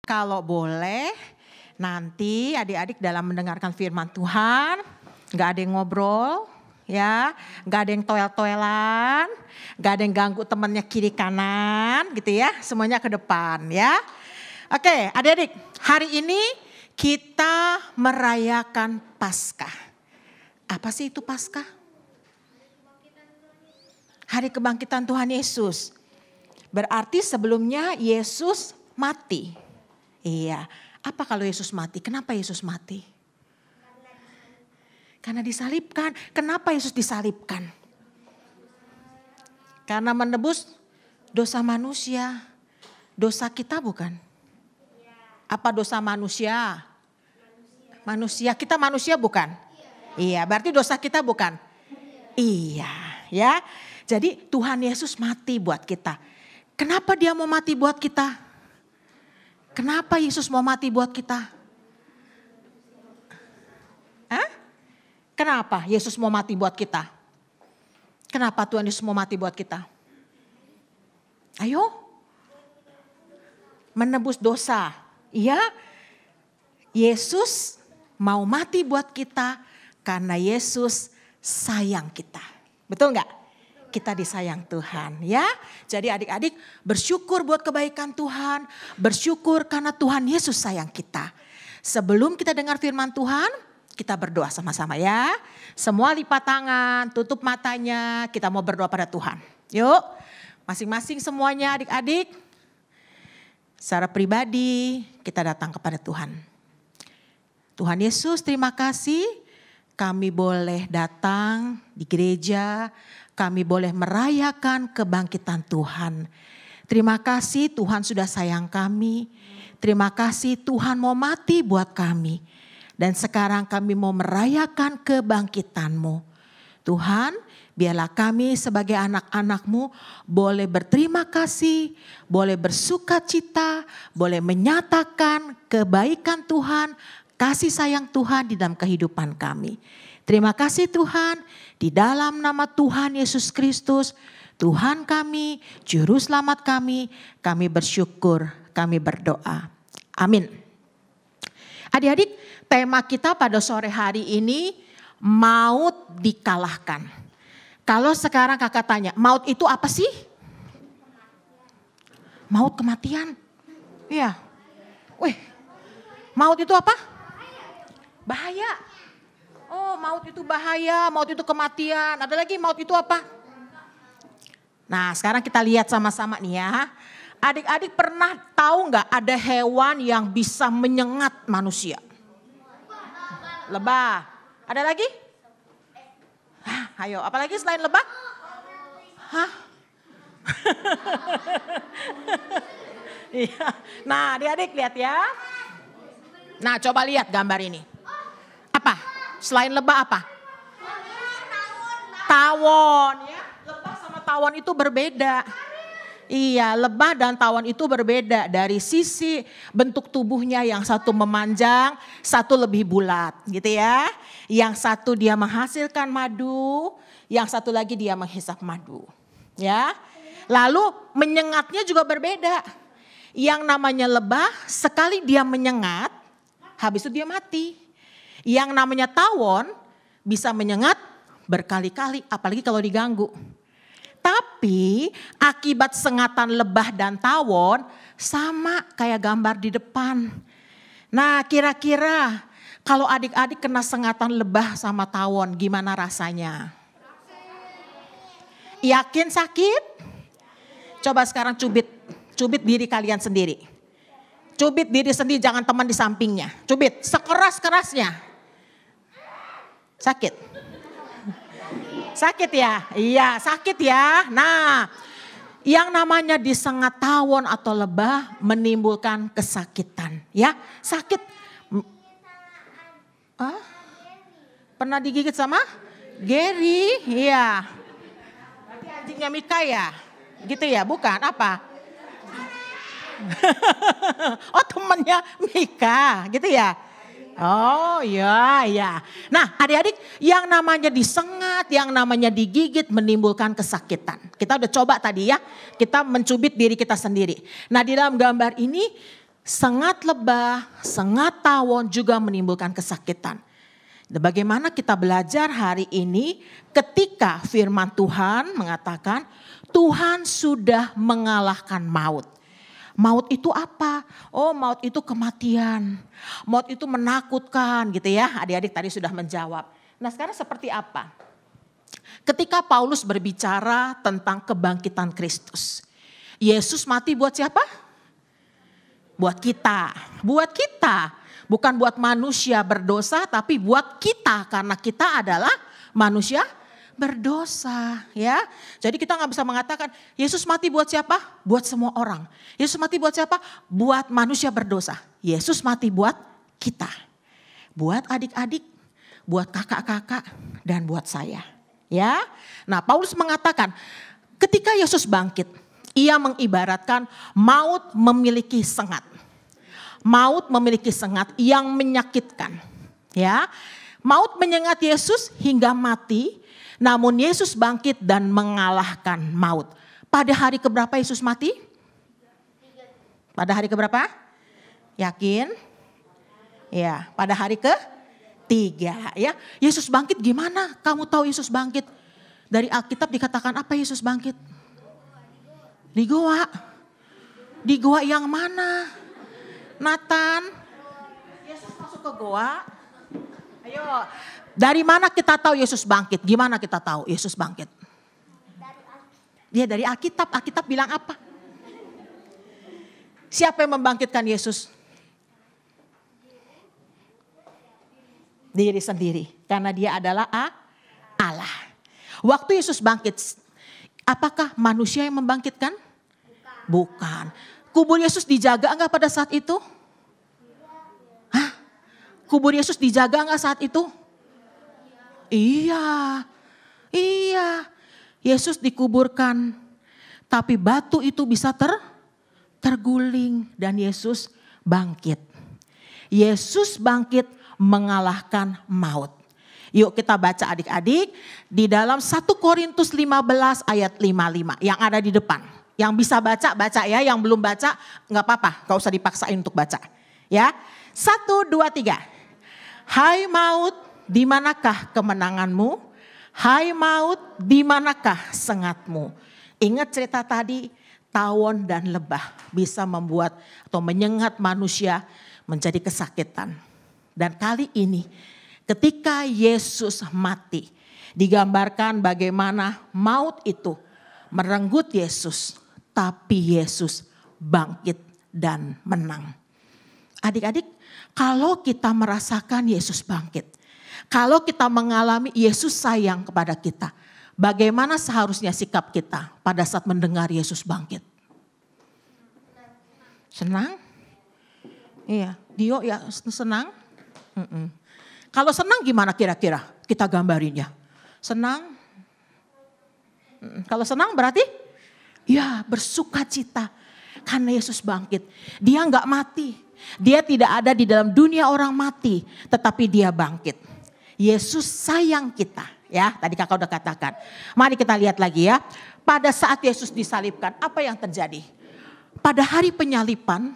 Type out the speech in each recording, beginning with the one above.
Kalau boleh nanti adik-adik dalam mendengarkan firman Tuhan, gak ada yang ngobrol ya, gak ada yang toel-toelan, gak ada yang ganggu temannya kiri kanan gitu ya, semuanya ke depan ya. Oke adik-adik, hari ini kita merayakan Paskah. Apa sih itu Paskah? Hari kebangkitan Tuhan Yesus. Berarti sebelumnya Yesus mati. Iya, apa kalau Yesus mati? Kenapa Yesus mati? Karena disalibkan. Kenapa Yesus disalibkan? Karena menebus dosa manusia. Dosa kita bukan? Apa dosa manusia? Manusia, kita manusia bukan? Iya, berarti dosa kita bukan? Iya, ya. Jadi Tuhan Yesus mati buat kita. Kenapa dia mau mati buat kita? Kenapa Yesus mau mati buat kita? Hah? Kenapa Yesus mau mati buat kita? Kenapa Tuhan Yesus mau mati buat kita? Ayo. Menebus dosa. Iya. Yesus mau mati buat kita karena Yesus sayang kita. Betul enggak? Kita disayang Tuhan ya. Jadi adik-adik bersyukur buat kebaikan Tuhan. Bersyukur karena Tuhan Yesus sayang kita. Sebelum kita dengar firman Tuhan, kita berdoa sama-sama ya. Semua lipat tangan, tutup matanya, kita mau berdoa pada Tuhan. Yuk, masing-masing semuanya adik-adik. Secara pribadi kita datang kepada Tuhan. Tuhan Yesus, terima kasih kami boleh datang di gereja. Kami boleh merayakan kebangkitan Tuhan. Terima kasih Tuhan sudah sayang kami. Terima kasih Tuhan mau mati buat kami. Dan sekarang kami mau merayakan kebangkitan-Mu. Tuhan, biarlah kami sebagai anak-anak-Mu boleh berterima kasih, boleh bersuka cita, boleh menyatakan kebaikan Tuhan, kasih sayang Tuhan di dalam kehidupan kami. Terima kasih Tuhan, di dalam nama Tuhan Yesus Kristus, Tuhan kami, Juru Selamat kami bersyukur, kami berdoa. Amin. Adik-adik, tema kita pada sore hari ini, maut dikalahkan. Kalau sekarang kakak tanya, maut itu apa sih? Maut kematian. Iya. Wih, maut itu apa? Bahaya. Oh, maut itu bahaya, maut itu kematian. Ada lagi maut itu apa? Nah, sekarang kita lihat sama-sama nih ya. Adik-adik pernah tahu nggak ada hewan yang bisa menyengat manusia? Lebah. Ada lagi? Hah, ayo, apalagi selain lebah? Hah? Iya. Nah, adik-adik lihat ya. Nah, coba lihat gambar ini. Apa? Selain lebah apa? Tawon ya. Lebah sama tawon itu berbeda. Iya, lebah dan tawon itu berbeda dari sisi bentuk tubuhnya, yang satu memanjang, satu lebih bulat gitu ya. Yang satu dia menghasilkan madu, yang satu lagi dia menghisap madu. Ya. Lalu menyengatnya juga berbeda. Yang namanya lebah sekali dia menyengat, habis itu dia mati. Yang namanya tawon bisa menyengat berkali-kali, apalagi kalau diganggu. Tapi akibat sengatan lebah dan tawon sama kayak gambar di depan. Nah, kira-kira kalau adik-adik kena sengatan lebah sama tawon, gimana rasanya? Yakin sakit? Coba sekarang cubit diri kalian sendiri. Cubit diri sendiri, jangan teman di sampingnya. Cubit sekeras-kerasnya. Sakit? Sakit ya? Iya sakit ya. Nah, yang namanya disengat tawon atau lebah menimbulkan kesakitan. Ya, sakit. Pernah digigit sama Gary? Iya. Berarti anjingnya Mika ya? Gitu ya? Bukan, apa? Oh, temannya Mika, gitu ya? Oh iya, iya. Nah adik-adik, yang namanya disengat, yang namanya digigit menimbulkan kesakitan. Kita udah coba tadi ya, kita mencubit diri kita sendiri. Nah di dalam gambar ini sengat lebah, sengat tawon juga menimbulkan kesakitan. Dan bagaimana kita belajar hari ini ketika firman Tuhan mengatakan Tuhan sudah mengalahkan maut. Maut itu apa? Oh, maut itu kematian. Maut itu menakutkan gitu ya. Adik-adik tadi sudah menjawab. Nah, sekarang seperti apa? Ketika Paulus berbicara tentang kebangkitan Kristus. Yesus mati buat siapa? Buat kita. Buat kita. Bukan buat manusia berdosa, tapi buat kita. Karena kita adalah manusia berdosa, ya. Jadi kita nggak bisa mengatakan Yesus mati buat siapa? Buat semua orang. Yesus mati buat siapa? Buat manusia berdosa. Yesus mati buat kita. Buat adik-adik, buat kakak-kakak, dan buat saya. Ya. Nah, Paulus mengatakan ketika Yesus bangkit, ia mengibaratkan maut memiliki sengat. Maut memiliki sengat yang menyakitkan. Ya. Maut menyengat Yesus hingga mati. Namun Yesus bangkit dan mengalahkan maut. Pada hari keberapa Yesus mati? Pada hari keberapa? Yakin? Ya, pada hari ke-3 ya. Yesus bangkit gimana? Kamu tahu Yesus bangkit? Dari Alkitab dikatakan apa Yesus bangkit? Di goa. Di goa yang mana? Nathan. Yesus masuk ke goa. Ayo. Dari mana kita tahu Yesus bangkit? Gimana kita tahu Yesus bangkit? Dia dari Alkitab. Alkitab bilang apa? Siapa yang membangkitkan Yesus? Diri sendiri. Karena dia adalah Allah. Waktu Yesus bangkit, apakah manusia yang membangkitkan? Bukan. Kubur Yesus dijaga enggak pada saat itu? Hah? Kubur Yesus dijaga enggak saat itu? Iya. Yesus dikuburkan. Tapi batu itu bisa terguling dan Yesus bangkit. Yesus bangkit mengalahkan maut. Yuk kita baca adik-adik di dalam 1 Korintus 15 ayat 55 yang ada di depan. Yang bisa baca ya, yang belum baca nggak apa-apa, gak usah dipaksain untuk baca. Ya, 1, 2, 3. Hai maut, di manakah kemenanganmu? Hai maut, di manakah sengatmu? Ingat cerita tadi, tawon dan lebah bisa membuat atau menyengat manusia menjadi kesakitan. Dan kali ini ketika Yesus mati, digambarkan bagaimana maut itu merenggut Yesus, tapi Yesus bangkit dan menang. Adik-adik, kalau kita merasakan Yesus bangkit, kalau kita mengalami Yesus sayang kepada kita, bagaimana seharusnya sikap kita pada saat mendengar Yesus bangkit? Senang? Iya, Dio ya senang? Kalau senang gimana kira-kira kita gambarinnya? Senang? Kalau senang berarti ya bersuka cita karena Yesus bangkit. Dia enggak mati. Dia tidak ada di dalam dunia orang mati, tetapi dia bangkit. Yesus sayang kita, ya. Tadi kakak udah katakan. Mari kita lihat lagi ya. Pada saat Yesus disalibkan, apa yang terjadi? Pada hari penyaliban,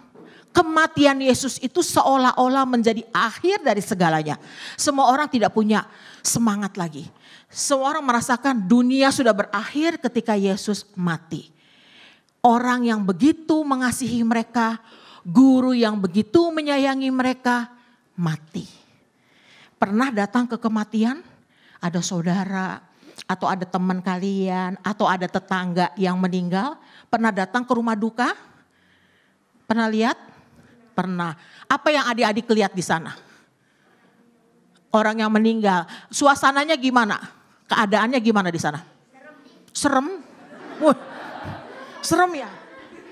kematian Yesus itu seolah-olah menjadi akhir dari segalanya. Semua orang tidak punya semangat lagi. Semua orang merasakan dunia sudah berakhir ketika Yesus mati. Orang yang begitu mengasihi mereka, guru yang begitu menyayangi mereka, mati. Pernah datang ke kematian? Ada saudara, atau ada teman kalian, atau ada tetangga yang meninggal? Pernah datang ke rumah duka? Pernah lihat? Pernah. Apa yang adik-adik lihat di sana? Orang yang meninggal. Suasananya gimana? Keadaannya gimana di sana? Serem. Wah, serem ya?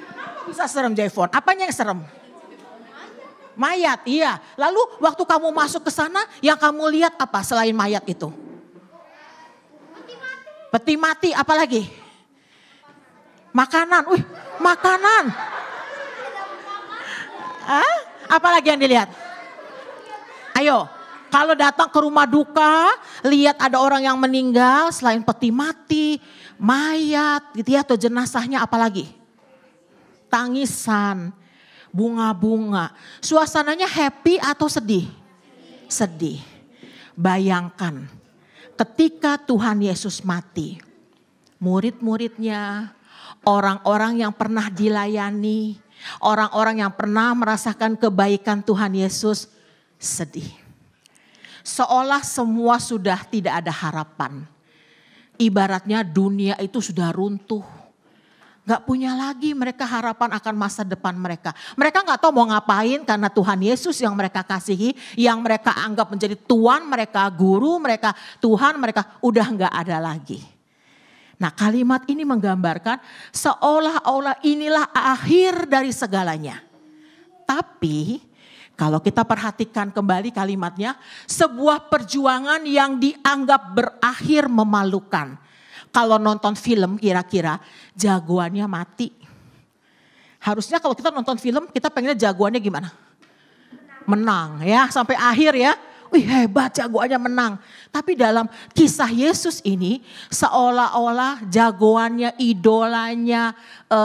Kenapa bisa serem, Jayvon? Apanya yang serem? Mayat, iya. Lalu waktu kamu masuk ke sana, yang kamu lihat apa selain mayat itu? Peti mati, apalagi? Makanan, wih, makanan. Apalagi yang dilihat? Ayo, kalau datang ke rumah duka, lihat ada orang yang meninggal, selain peti mati, mayat gitu ya, atau jenazahnya apalagi? Tangisan. bunga-bunga. Suasananya happy atau sedih? Sedih. Bayangkan ketika Tuhan Yesus mati, murid-muridnya, orang-orang yang pernah dilayani, orang-orang yang pernah merasakan kebaikan Tuhan Yesus sedih. Seolah semua sudah tidak ada harapan. Ibaratnya dunia itu sudah runtuh. Gak punya lagi mereka harapan akan masa depan mereka. Mereka gak tahu mau ngapain karena Tuhan Yesus yang mereka kasihi, yang mereka anggap menjadi Tuhan mereka, guru mereka, Tuhan mereka udah gak ada lagi. Nah, kalimat ini menggambarkan seolah-olah inilah akhir dari segalanya. Tapi kalau kita perhatikan kembali kalimatnya, sebuah perjuangan yang dianggap berakhir memalukan. Kalau nonton film kira-kira jagoannya mati. Harusnya kalau kita nonton film kita pengennya jagoannya gimana? Menang ya sampai akhir ya. Wih hebat jagoannya menang. Tapi dalam kisah Yesus ini seolah-olah jagoannya, idolanya,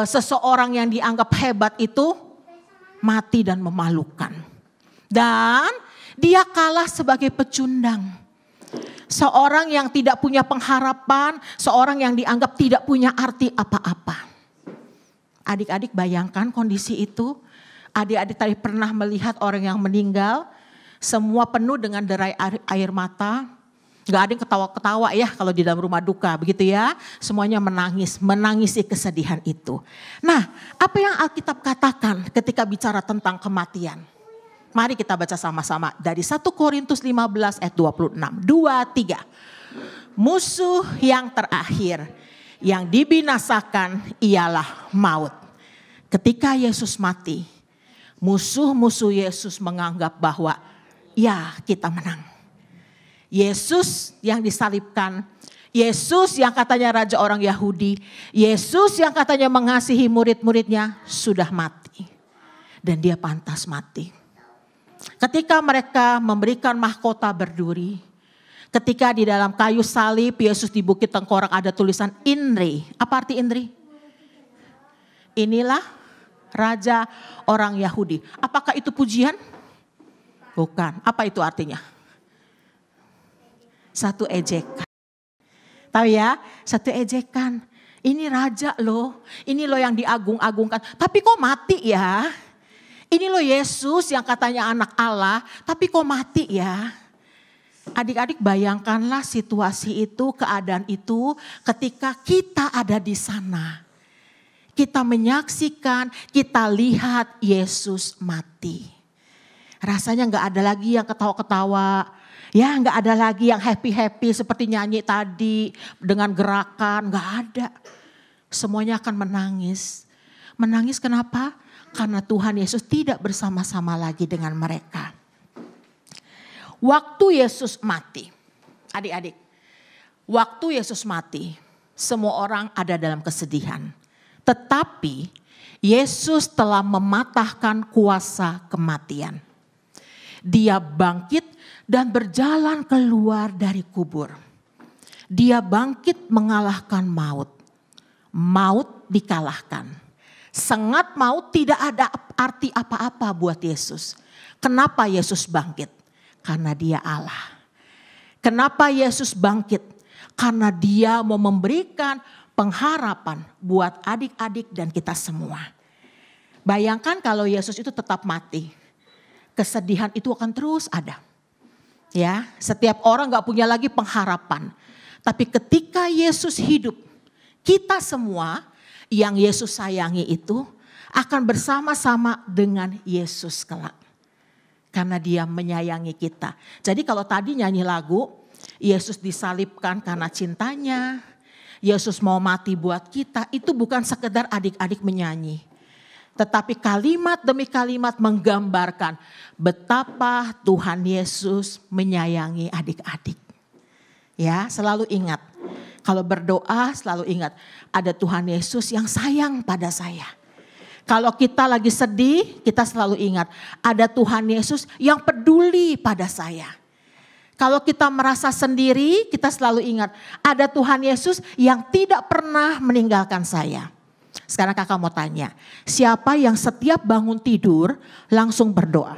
seseorang yang dianggap hebat itu mati dan memalukan. Dan dia kalah sebagai pecundang. Seorang yang tidak punya pengharapan, seorang yang dianggap tidak punya arti apa-apa. Adik-adik bayangkan kondisi itu. Adik-adik tadi pernah melihat orang yang meninggal, semua penuh dengan derai air mata. Gak ada yang ketawa-ketawa ya kalau di dalam rumah duka begitu ya. Semuanya menangis, menangisi kesedihan itu. Nah, apa yang Alkitab katakan ketika bicara tentang kematian? Mari kita baca sama-sama dari 1 Korintus 15 ayat 26. 2, 3. Musuh yang terakhir yang dibinasakan ialah maut. Ketika Yesus mati, musuh-musuh Yesus menganggap bahwa ya kita menang. Yesus yang disalibkan, Yesus yang katanya raja orang Yahudi, Yesus yang katanya mengasihi murid-muridnya sudah mati. Dan dia pantas mati. Ketika mereka memberikan mahkota berduri, ketika di dalam kayu salib Yesus di bukit tengkorak ada tulisan INRI. Apa arti INRI? Inilah raja orang Yahudi. Apakah itu pujian? Bukan. Apa itu artinya? Satu ejekan. Tahu ya? Satu ejekan. Ini raja loh. Ini loh yang diagung-agungkan. Tapi kok mati ya? Ini loh Yesus yang katanya anak Allah, tapi kok mati ya? Adik-adik bayangkanlah situasi itu, keadaan itu ketika kita ada di sana. Kita menyaksikan, kita lihat Yesus mati. Rasanya gak ada lagi yang ketawa-ketawa. Ya gak ada lagi yang happy-happy seperti nyanyi tadi dengan gerakan, gak ada. Semuanya akan menangis. Menangis kenapa? Karena Tuhan Yesus tidak bersama-sama lagi dengan mereka. Waktu Yesus mati, adik-adik, waktu Yesus mati, semua orang ada dalam kesedihan. Tetapi Yesus telah mematahkan kuasa kematian. Dia bangkit dan berjalan keluar dari kubur. Dia bangkit mengalahkan maut. Maut dikalahkan. Sengat maut tidak ada arti apa-apa buat Yesus. Kenapa Yesus bangkit? Karena dia Allah. Kenapa Yesus bangkit? Karena dia mau memberikan pengharapan buat adik-adik dan kita semua. Bayangkan kalau Yesus itu tetap mati. Kesedihan itu akan terus ada. Ya, setiap orang gak punya lagi pengharapan. Tapi ketika Yesus hidup, kita semua yang Yesus sayangi itu akan bersama-sama dengan Yesus kelak. Karena dia menyayangi kita. Jadi kalau tadi nyanyi lagu, Yesus disalibkan karena cintanya, Yesus mau mati buat kita, itu bukan sekedar adik-adik menyanyi. Tetapi kalimat demi kalimat menggambarkan betapa Tuhan Yesus menyayangi adik-adik. Ya, selalu ingat. Kalau berdoa selalu ingat ada Tuhan Yesus yang sayang pada saya. Kalau kita lagi sedih kita selalu ingat ada Tuhan Yesus yang peduli pada saya. Kalau kita merasa sendiri kita selalu ingat ada Tuhan Yesus yang tidak pernah meninggalkan saya. Sekarang kakak mau tanya, siapa yang setiap bangun tidur langsung berdoa?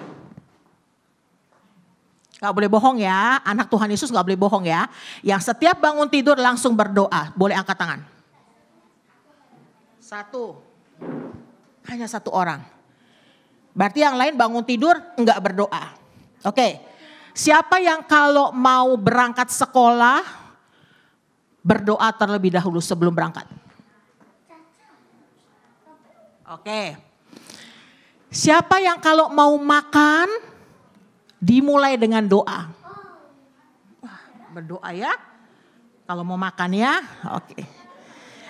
Gak boleh bohong ya, anak Tuhan Yesus gak boleh bohong ya. Yang setiap bangun tidur langsung berdoa, boleh angkat tangan. Satu, hanya satu orang. Berarti yang lain bangun tidur enggak berdoa. Oke, siapa yang kalau mau berangkat sekolah berdoa terlebih dahulu sebelum berangkat? Oke. Siapa yang kalau mau makan dimulai dengan doa? Wah, berdoa ya. Kalau mau makan ya. Oke.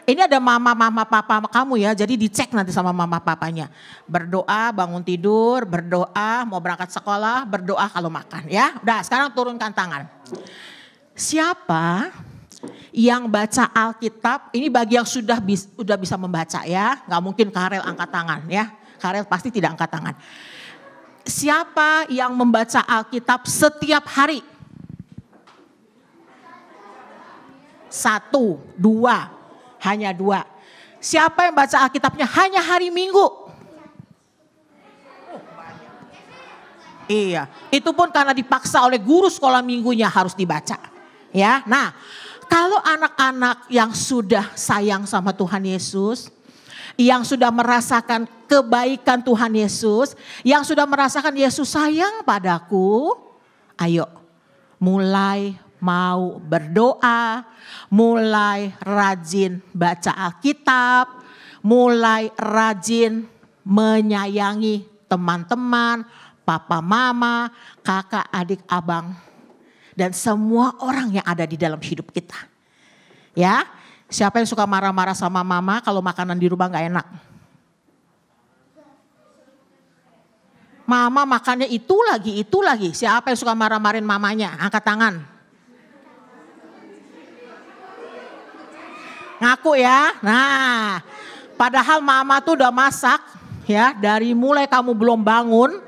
Ini ada mama papa kamu ya. Jadi dicek nanti sama mama papanya. Berdoa bangun tidur, berdoa mau berangkat sekolah, berdoa kalau makan ya. Udah, sekarang turunkan tangan. Siapa yang baca Alkitab, ini bagi yang sudah bisa membaca ya, nggak mungkin Karel angkat tangan ya, Karel pasti tidak angkat tangan. Siapa yang membaca Alkitab setiap hari? 1, 2, hanya 2. Siapa yang baca Alkitabnya hanya hari Minggu? Iya, itu pun karena dipaksa oleh guru sekolah minggunya harus dibaca. Ya, nah. Kalau anak-anak yang sudah sayang sama Tuhan Yesus, yang sudah merasakan kebaikan Tuhan Yesus, yang sudah merasakan Yesus sayang padaku, ayo mulai mau berdoa, mulai rajin baca Alkitab, mulai rajin menyayangi teman-teman, papa mama, kakak, adik, abang. Dan semua orang yang ada di dalam hidup kita. Ya, siapa yang suka marah-marah sama mama kalau makanan di rumah gak enak? Mama makannya itu lagi. Siapa yang suka marah-marahin mamanya? Angkat tangan. Ngaku ya. Nah, padahal mama tuh udah masak ya. Dari mulai kamu belum bangun,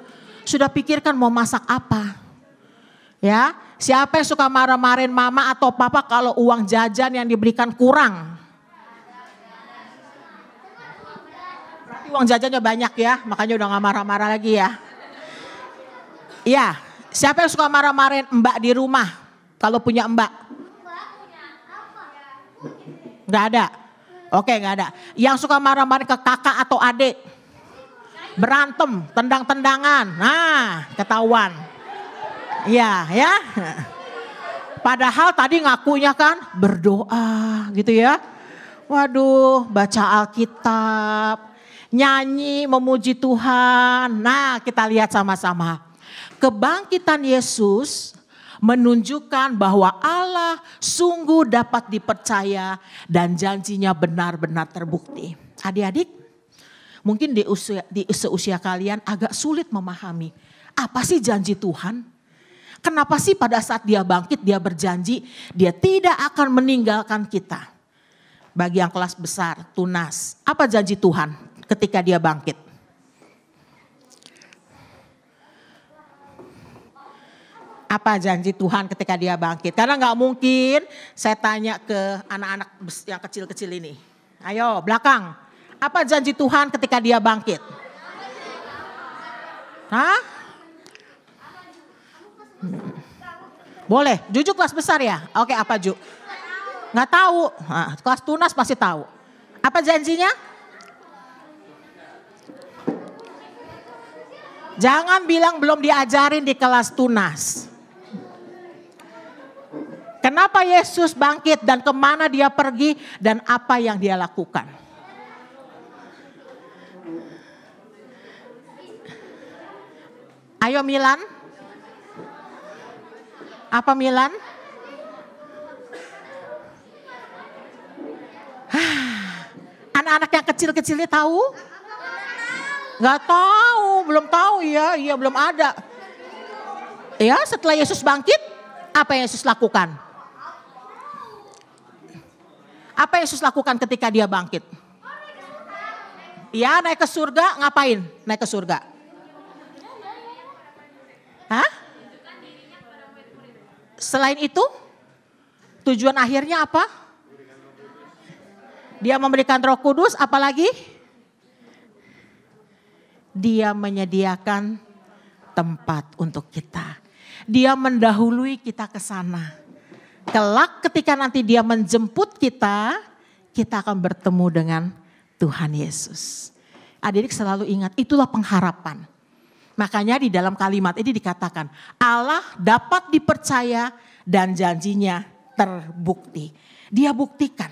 sudah pikirkan mau masak apa. Ya, siapa yang suka marah-marahin mama atau papa kalau uang jajan yang diberikan kurang? Berarti uang jajannya banyak ya, makanya udah gak marah-marah lagi ya. Iya, siapa yang suka marah-marahin mbak di rumah kalau punya mbak? Gak ada? Oke, gak ada. Yang suka marah-marahin ke kakak atau adik? Berantem, tendang-tendangan, nah ketahuan. Iya ya. Padahal tadi ngakunya kan berdoa gitu ya. Waduh, baca Alkitab, nyanyi memuji Tuhan. Nah, kita lihat sama-sama. Kebangkitan Yesus menunjukkan bahwa Allah sungguh dapat dipercaya dan janjinya benar-benar terbukti. Adik-adik, mungkin di seusia kalian agak sulit memahami apa sih janji Tuhan? Kenapa sih pada saat dia bangkit dia berjanji dia tidak akan meninggalkan kita. Bagi yang kelas besar, tunas. Apa janji Tuhan ketika dia bangkit? Apa janji Tuhan ketika dia bangkit? Karena gak mungkin saya tanya ke anak-anak yang kecil-kecil ini. Ayo belakang. Apa janji Tuhan ketika dia bangkit? Hah? Boleh, Juju kelas besar ya? Oke, apa Ju? Nggak tahu. Nah, kelas tunas pasti tahu. Apa janjinya? Jangan bilang belum diajarin di kelas tunas. Kenapa Yesus bangkit dan kemana dia pergi dan apa yang dia lakukan? Ayo Milan. Apa Milan? Anak-anak yang kecil-kecilnya tahu? Gak tahu, belum tahu ya, iya belum ada. Ya setelah Yesus bangkit, apa yang Yesus lakukan? Apa yang Yesus lakukan ketika dia bangkit? Ya naik ke surga, ngapain naik ke surga? Hah? Selain itu, tujuan akhirnya apa? Dia memberikan Roh Kudus, apalagi? Dia menyediakan tempat untuk kita. Dia mendahului kita ke sana. Kelak ketika nanti dia menjemput kita, kita akan bertemu dengan Tuhan Yesus. Adik-adik selalu ingat, itulah pengharapan. Makanya di dalam kalimat ini dikatakan, Allah dapat dipercaya dan janjinya terbukti. Dia buktikan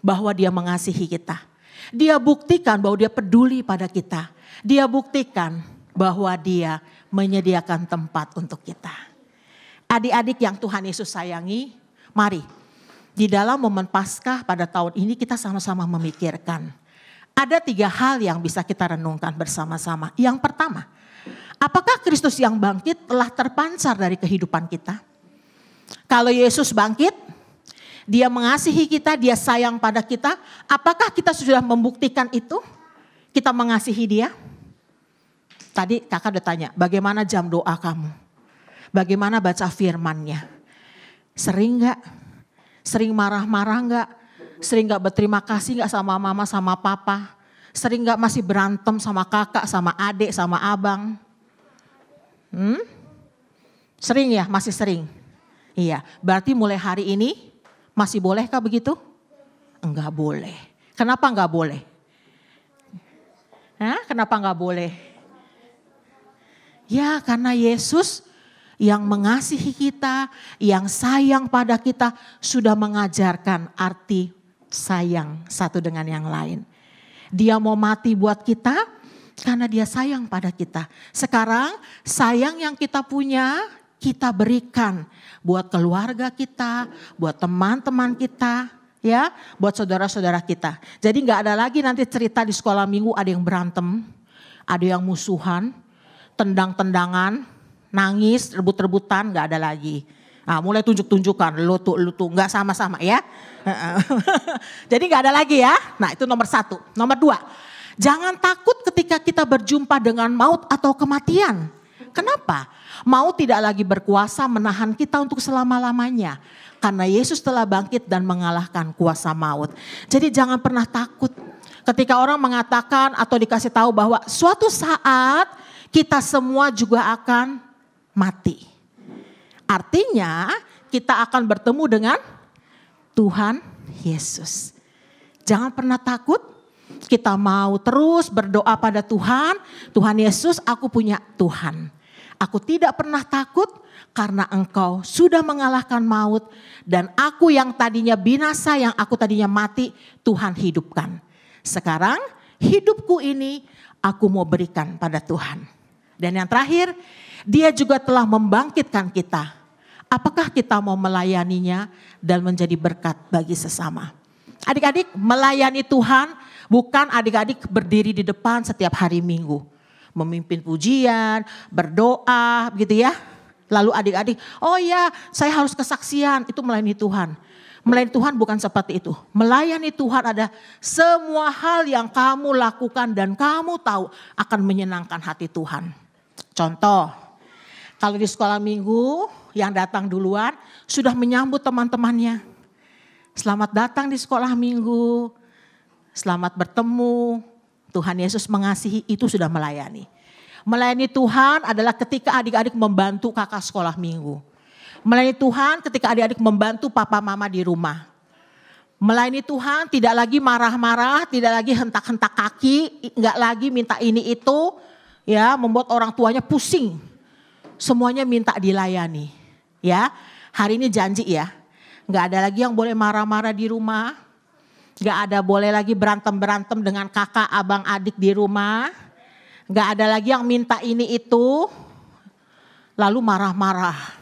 bahwa dia mengasihi kita. Dia buktikan bahwa dia peduli pada kita. Dia buktikan bahwa dia menyediakan tempat untuk kita. Adik-adik yang Tuhan Yesus sayangi, mari di dalam momen Paskah pada tahun ini kita sama-sama memikirkan. Ada 3 hal yang bisa kita renungkan bersama-sama. Yang pertama, apakah Kristus yang bangkit telah terpancar dari kehidupan kita? Kalau Yesus bangkit, dia mengasihi kita, dia sayang pada kita. Apakah kita sudah membuktikan itu? Kita mengasihi dia? Tadi kakak udah tanya, bagaimana jam doa kamu? Bagaimana baca firman-Nya? Sering gak? Sering marah-marah gak? Sering gak berterima kasih gak sama mama sama papa? Sering gak masih berantem sama kakak, sama adik, sama abang? Sering ya? Masih sering? Iya, berarti mulai hari ini masih bolehkah begitu? Enggak boleh. Kenapa enggak boleh? Kenapa enggak boleh? Ya karena Yesus yang mengasihi kita, yang sayang pada kita sudah mengajarkan arti sayang satu dengan yang lain. Dia mau mati buat kita karena dia sayang pada kita. Sekarang sayang yang kita punya kita berikan buat keluarga kita, buat teman-teman kita, ya, buat saudara-saudara kita. Jadi nggak ada lagi nanti cerita di sekolah minggu ada yang berantem, ada yang musuhan, tendang-tendangan, nangis, rebut-rebutan, nggak ada lagi. Nah, mulai tunjuk-tunjukkan, lu tuh, nggak sama-sama ya. Jadi nggak ada lagi ya. Nah itu nomor 1. Nomor 2, jangan takut ketika kita berjumpa dengan maut atau kematian. Kenapa? Maut tidak lagi berkuasa menahan kita untuk selama-lamanya. Karena Yesus telah bangkit dan mengalahkan kuasa maut. Jadi jangan pernah takut ketika orang mengatakan atau dikasih tahu bahwa suatu saat kita semua juga akan mati. Artinya kita akan bertemu dengan Tuhan Yesus. Jangan pernah takut, kita mau terus berdoa pada Tuhan. Tuhan Yesus, aku punya Tuhan. Aku tidak pernah takut karena Engkau sudah mengalahkan maut. Dan aku yang tadinya binasa, yang aku tadinya mati, Tuhan hidupkan. Sekarang hidupku ini aku mau berikan pada Tuhan. Dan yang terakhir, Dia juga telah membangkitkan kita. Apakah kita mau melayaninya dan menjadi berkat bagi sesama? Adik-adik, melayani Tuhan bukan adik-adik berdiri di depan setiap hari Minggu. Memimpin pujian, berdoa gitu ya. Lalu adik-adik, oh ya saya harus kesaksian, itu melayani Tuhan. Melayani Tuhan bukan seperti itu. Melayani Tuhan ada semua hal yang kamu lakukan dan kamu tahu akan menyenangkan hati Tuhan. Contoh, kalau di sekolah minggu yang datang duluan sudah menyambut teman-temannya. Selamat datang di sekolah minggu, selamat bertemu, Tuhan Yesus mengasihi, itu sudah melayani. Melayani Tuhan adalah ketika adik-adik membantu kakak sekolah minggu. Melayani Tuhan ketika adik-adik membantu papa mama di rumah. Melayani Tuhan tidak lagi marah-marah, tidak lagi hentak-hentak kaki, enggak lagi minta ini itu, ya membuat orang tuanya pusing. Semuanya minta dilayani. Ya, hari ini janji ya, enggak ada lagi yang boleh marah-marah di rumah. Gak ada boleh lagi berantem-berantem dengan kakak, abang, adik di rumah. Gak ada lagi yang minta ini itu. Lalu marah-marah.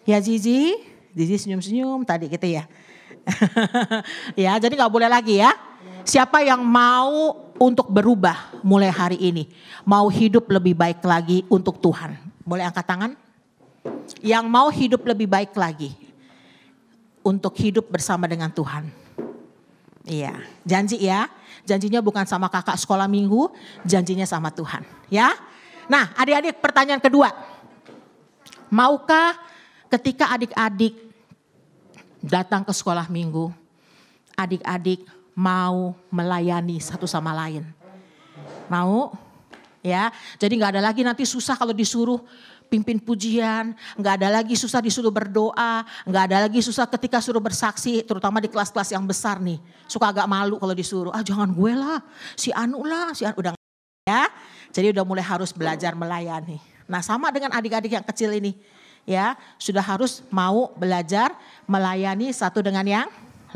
Ya Zizi senyum-senyum tadi gitu ya. Ya jadi gak boleh lagi ya. Siapa yang mau untuk berubah mulai hari ini. Mau hidup lebih baik lagi untuk Tuhan. Boleh angkat tangan? Yang mau hidup lebih baik lagi. Untuk hidup bersama dengan Tuhan. Iya, janji ya. Janjinya bukan sama kakak sekolah minggu, janjinya sama Tuhan, ya. Nah, adik-adik pertanyaan kedua. Maukah ketika adik-adik datang ke sekolah minggu, adik-adik mau melayani satu sama lain. Mau? Ya, jadi gak ada lagi nanti susah kalau disuruh pimpin pujian, gak ada lagi susah disuruh berdoa, gak ada lagi susah ketika suruh bersaksi, terutama di kelas-kelas yang besar nih. Suka agak malu kalau disuruh, jangan gue lah, si Anu lah, udah ya. Jadi udah mulai harus belajar melayani. Nah sama dengan adik-adik yang kecil ini ya, sudah harus mau belajar melayani satu dengan yang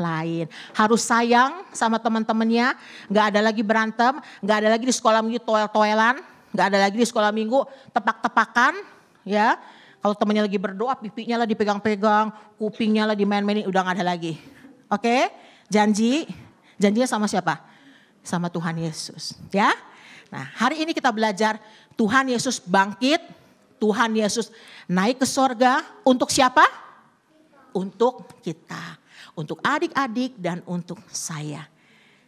lain. Harus sayang sama teman-temannya, gak ada lagi berantem, gak ada lagi di sekolah minggu toel-toelan, gak ada lagi di sekolah minggu tepak-tepakan ya. Kalau temannya lagi berdoa pipinya lah dipegang-pegang, kupingnya lah dimain-mainin, udah gak ada lagi. Oke, janjinya sama siapa? Sama Tuhan Yesus ya. Nah hari ini kita belajar Tuhan Yesus bangkit, Tuhan Yesus naik ke sorga untuk siapa? Untuk kita. Untuk adik-adik dan untuk saya.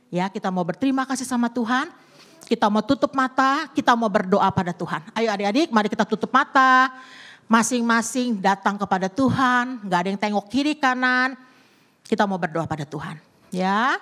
Ya, kita mau berterima kasih sama Tuhan. Kita mau tutup mata, kita mau berdoa pada Tuhan. Ayo adik-adik, mari kita tutup mata. Masing-masing datang kepada Tuhan, gak ada yang tengok kiri kanan. Kita mau berdoa pada Tuhan. Ya,